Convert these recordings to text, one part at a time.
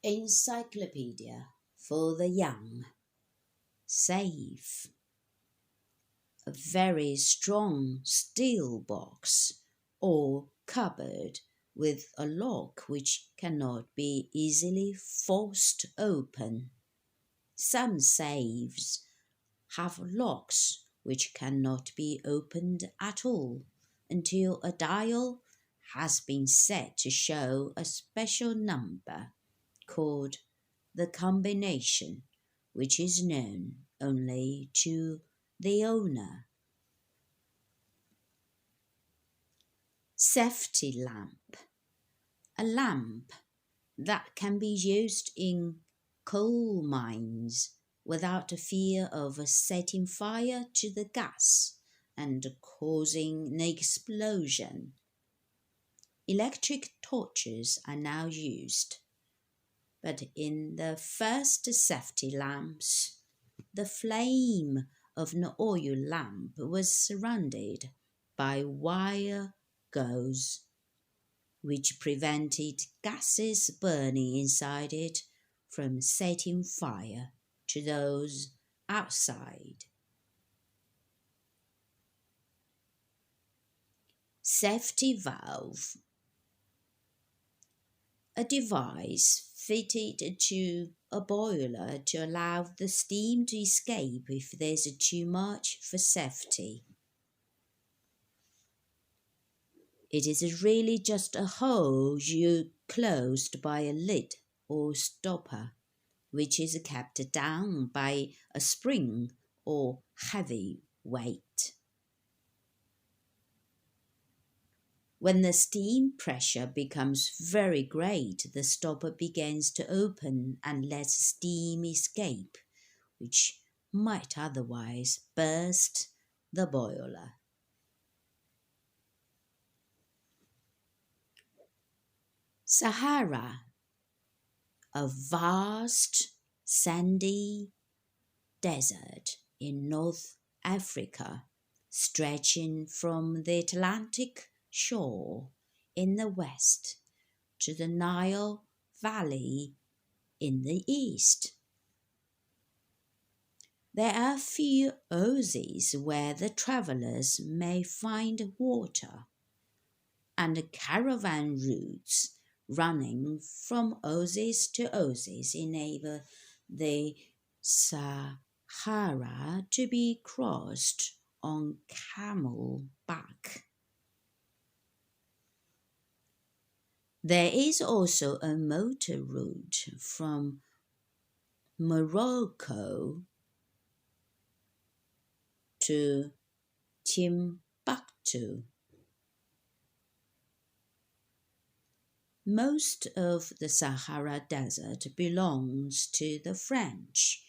Encyclopedia for the young. Safe. A very strong steel box or cupboard with a lock which cannot be easily forced open. Some safes have locks which cannot be opened at all until a dial has been set to show a special number called the combination, which is known only to the owner. Safety lamp. A lamp that can be used in coal mines without fear of setting fire to the gas and causing an explosion. Electric torches are now used, but in the first safety lamps, the flame of an oil lamp was surrounded by wire gauze, which prevented gases burning inside it from setting fire to those outside. Safety valve. A device fitted to a boiler to allow the steam to escape if there's too much for safety. It is really just a hole you closed by a lid or stopper, which is kept down by a spring or heavy weight. When the steam pressure becomes very great, the stopper begins to open and lets steam escape, which might otherwise burst the boiler. Sahara, a vast sandy desert in North Africa, stretching from the Atlantic shore in the west to the Nile Valley in the east. There are few oases where the travelers may find water, and caravan routes running from oasis to oasis enable the Sahara to be crossed on camel back. There is also a motor route from Morocco to Timbuktu. Most of the Sahara Desert belongs to the French,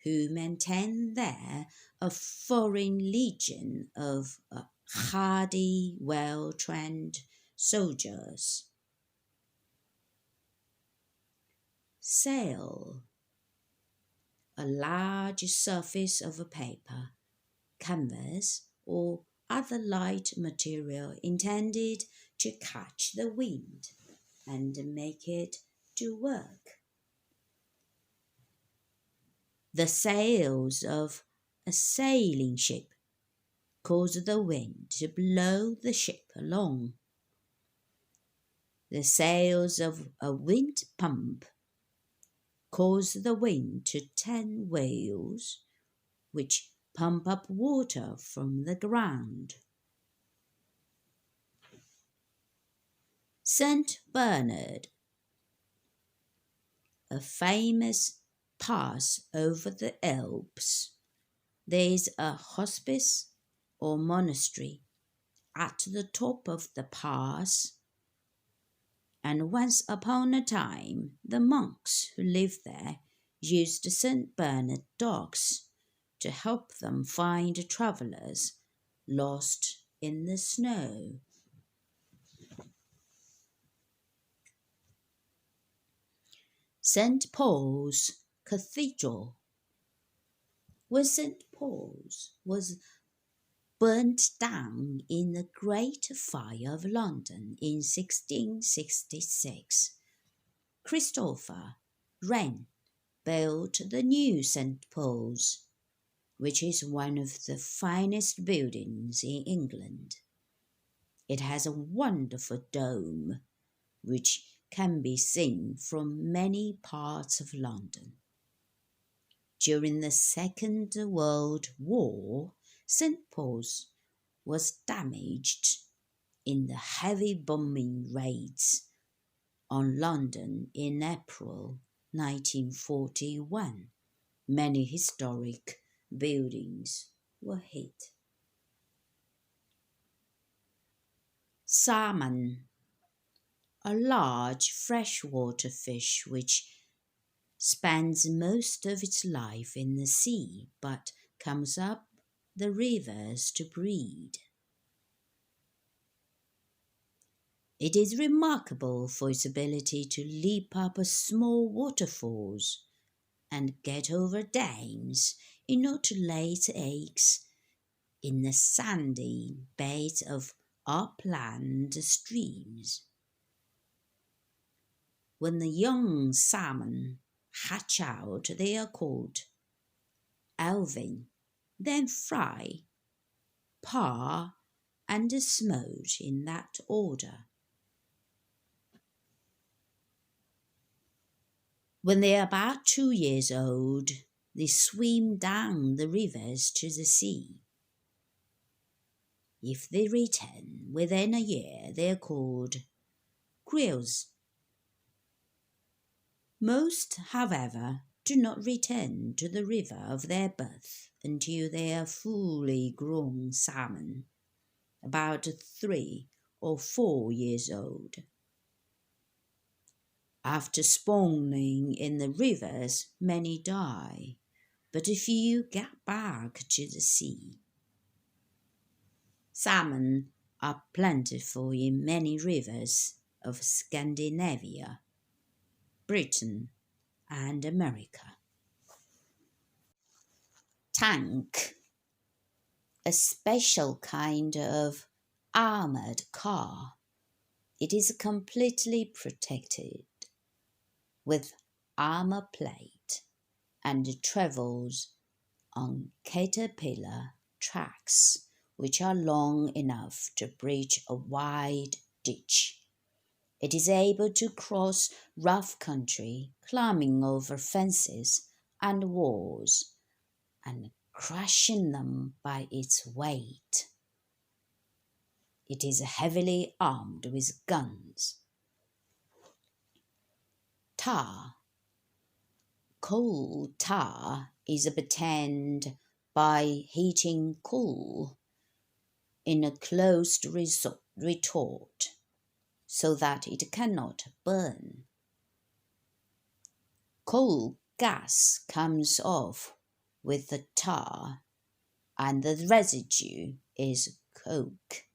who maintain there a foreign legion of hardy, well-trained soldiers. Sail. A large surface of paper, canvas, or other light material intended to catch the wind and make it do work. The sails of a sailing ship cause the wind to blow the ship along. The sails of a wind pump cause the wind to turn wheels, which pump up water from the ground. St. Bernard, a famous pass over the Alps. There is a hospice or monastery at the top of the pass, and once upon a time the monks who lived there used St. Bernard dogs to help them find travelers lost in the snow. St. Paul's Cathedral. When St. Paul's was burnt down in the Great Fire of London in 1666, Christopher Wren built the new St. Paul's, which is one of the finest buildings in England. It has a wonderful dome, which can be seen from many parts of London. During the Second World War, St. Paul's was damaged in the heavy bombing raids on London in April 1941. Many historic buildings were hit. Salmon, a large freshwater fish which spends most of its life in the sea but comes up the rivers to breed. It is remarkable for its ability to leap up small waterfalls and get over dams in order to lay its eggs in the sandy beds of upland streams. When the young salmon hatch out, they are called alvin, then fry, par, and smoked in that order. When they are about 2 years old, they swim down the rivers to the sea. If they return within a year, they are called quails. Most, however, do not return to the river of their birth until they are fully grown salmon, about 3 or 4 years old. After spawning in the rivers, many die, but a few get back to the sea. Salmon are plentiful in many rivers of Scandinavia, Britain, and America. Tank, a special kind of armored car. It is completely protected with armor plate and travels on caterpillar tracks which are long enough to bridge a wide ditch. It is able to cross rough country, climbing over fences and walls and crushing them by its weight. It is heavily armed with guns. Tar. Coal tar is obtained by heating coal in a closed retort so that it cannot burn. Coal gas comes off with the tar and the residue is coke.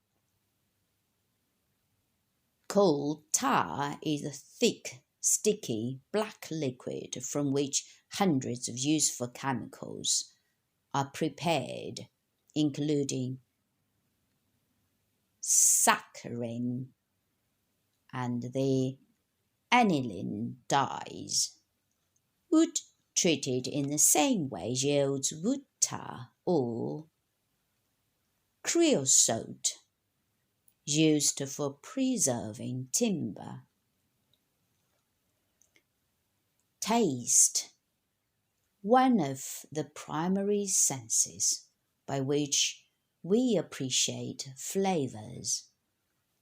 Coal tar is a thick, sticky, black liquid from which hundreds of useful chemicals are prepared, including saccharin and the aniline dyes. Wood treated in the same way yields wood tar or creosote, used for preserving timber. Taste, one of the primary senses by which we appreciate flavors.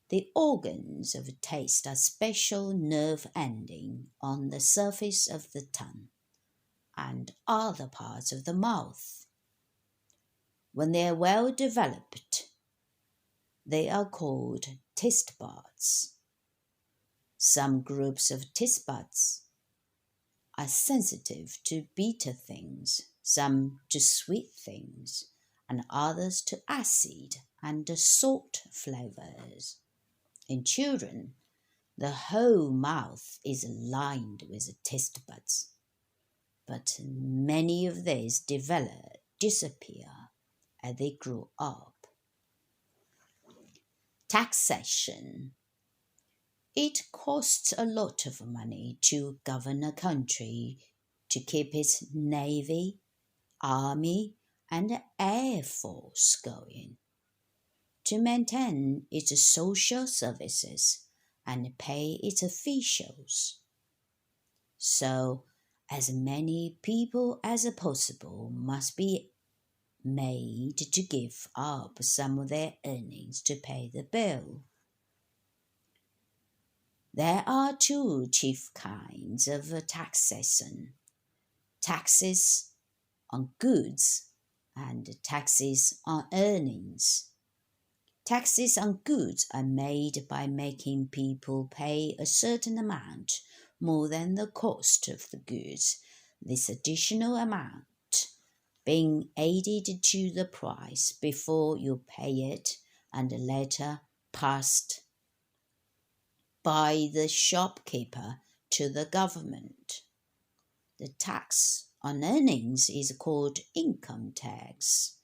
The organs of taste are special nerve endings on the surface of the tongue and other parts of the mouth. When they are well developed, they are called taste buds. Some groups of taste buds are sensitive to bitter things, some to sweet things, and others to acid and salt flavors. In children, the whole mouth is lined with taste buds, but many of these disappear as they grow up. Taxation. It costs a lot of money to govern a country, to keep its navy, army, and air force going, to maintain its social services and pay its officials. So, as many people as possible must be made to give up some of their earnings to pay the bill. There are two chief kinds of taxation: taxes on goods and taxes on earnings. Taxes on goods are made by making people pay a certain amount more than the cost of the goods, this additional amount being added to the price before you pay it and later passed by the shopkeeper to the government. The tax on earnings is called income tax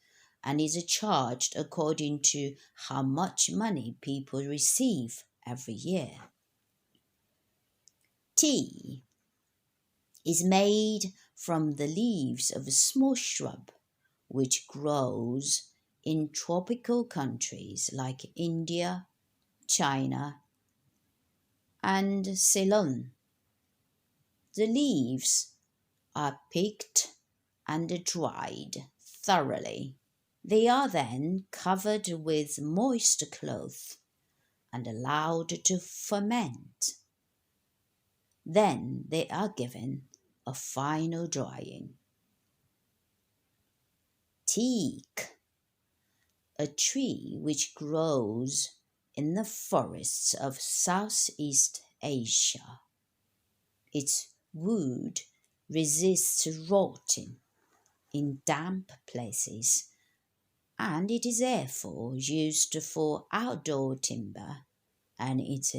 and is charged according to how much money people receive every year. Tea is made from the leaves of a small shrub which grows in tropical countries like India, China, and Ceylon. The leaves are picked and dried thoroughly. They are then covered with moist cloth and allowed to ferment. Then they are given a final drying. Teak, a tree which grows in the forests of Southeast Asia. Its wood resists rotting in damp places, and it is therefore used for outdoor timber and its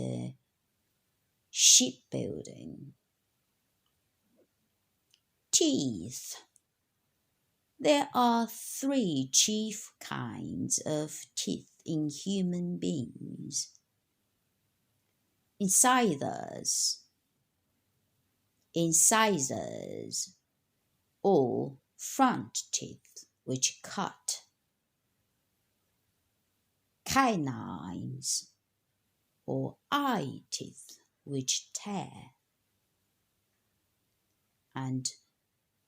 shipbuilding. Teeth. There are three chief kinds of teeth in human beings: incisors, or front teeth, which cut; canines, or eye teeth, which tear; and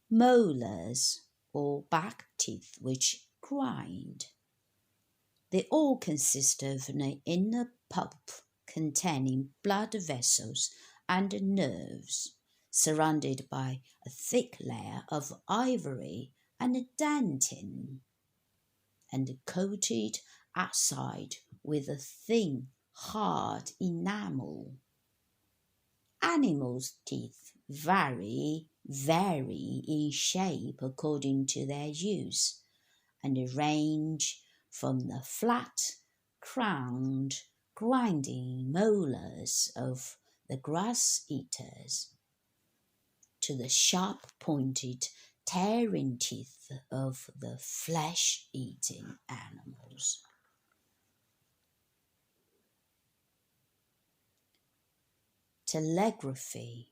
molars, or back teeth, which grind. They all consist of an inner pulp containing blood vessels and nerves, surrounded by a thick layer of ivory and dentin, and coated outside with a thin, hard enamel. Animals' teeth vary in shape according to their use, and range from the flat, crowned, grinding molars of the grass eaters to the sharp pointed, tearing teeth of the flesh eating animals. Telegraphy.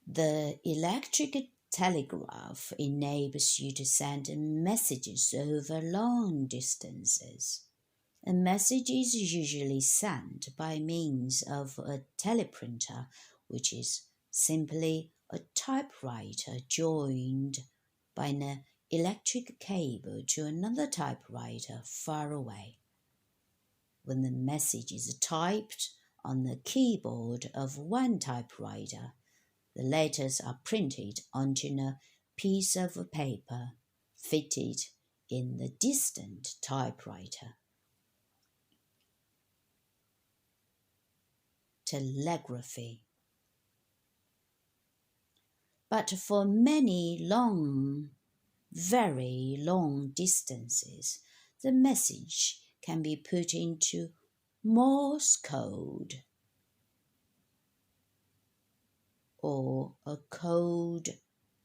The electric telegraph enables you to send messages over long distances. A message is usually sent by means of a teleprinter, which is simply a typewriter joined by an electric cable to another typewriter far away. When the message is typed on the keyboard of one typewriter, the letters are printed onto a piece of paper fitted in the distant typewriter. Telegraphy. But for many very long distances, the message can be put into Morse code, or a code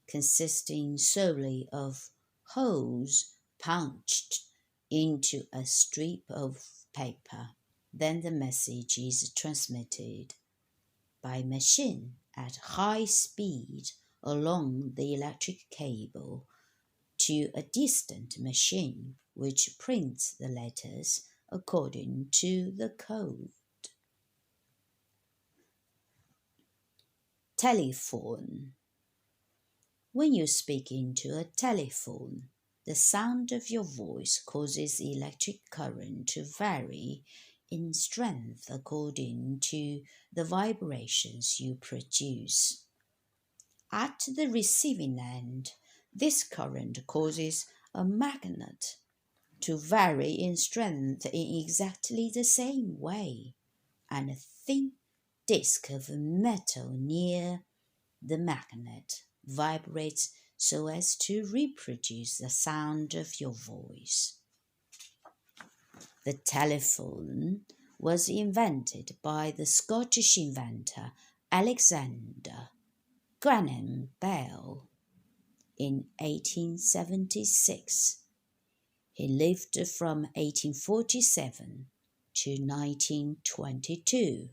consisting solely of holes punched into a strip of paper. Then the message is transmitted by machine at high speed along the electric cable to a distant machine which prints the letters according to the code. Telephone. When you speak into a telephone, the sound of your voice causes the electric current to vary in strength according to the vibrations you produce. At the receiving end, this current causes a magnet to vary in strength in exactly the same way, and a thin disc of metal near the magnet vibrates so as to reproduce the sound of your voice. The telephone was invented by the Scottish inventor Alexander Graham Bell in 1876. He lived from 1847 to 1922.